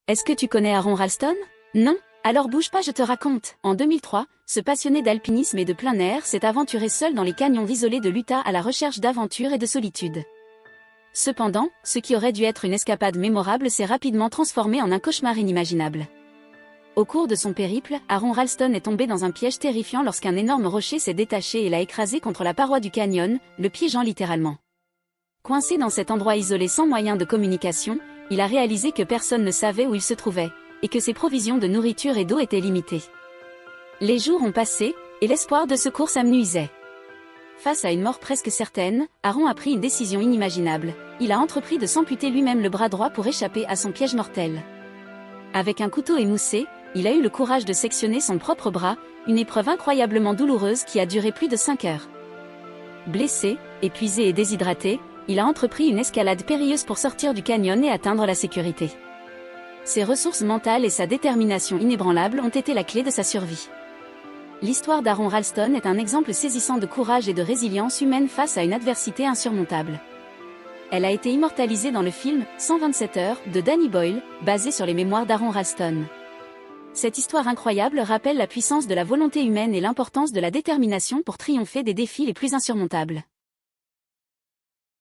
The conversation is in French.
Est-ce que tu connais Aron Ralston? Non? Alors bouge pas, je te raconte. En 2003, ce passionné d'alpinisme et de plein air s'est aventuré seul dans les canyons isolés de l'Utah à la recherche d'aventure et de solitude. Cependant, ce qui aurait dû être une escapade mémorable s'est rapidement transformé en un cauchemar inimaginable. Au cours de son périple, Aron Ralston est tombé dans un piège terrifiant lorsqu'un énorme rocher s'est détaché et l'a écrasé contre la paroi du canyon, le piégeant littéralement. Coincé dans cet endroit isolé sans moyen de communication, il a réalisé que personne ne savait où il se trouvait, et que ses provisions de nourriture et d'eau étaient limitées. Les jours ont passé, et l'espoir de secours s'amenuisait. Face à une mort presque certaine, Aron a pris une décision inimaginable. Il a entrepris de s'amputer lui-même le bras droit pour échapper à son piège mortel. Avec un couteau émoussé, il a eu le courage de sectionner son propre bras, une épreuve incroyablement douloureuse qui a duré plus de 5 heures. Blessé, épuisé et déshydraté, il a entrepris une escalade périlleuse pour sortir du canyon et atteindre la sécurité. Ses ressources mentales et sa détermination inébranlable ont été la clé de sa survie. L'histoire d'Aron Ralston est un exemple saisissant de courage et de résilience humaine face à une adversité insurmontable. Elle a été immortalisée dans le film « 127 heures » de Danny Boyle, basé sur les mémoires d'Aron Ralston. Cette histoire incroyable rappelle la puissance de la volonté humaine et l'importance de la détermination pour triompher des défis les plus insurmontables.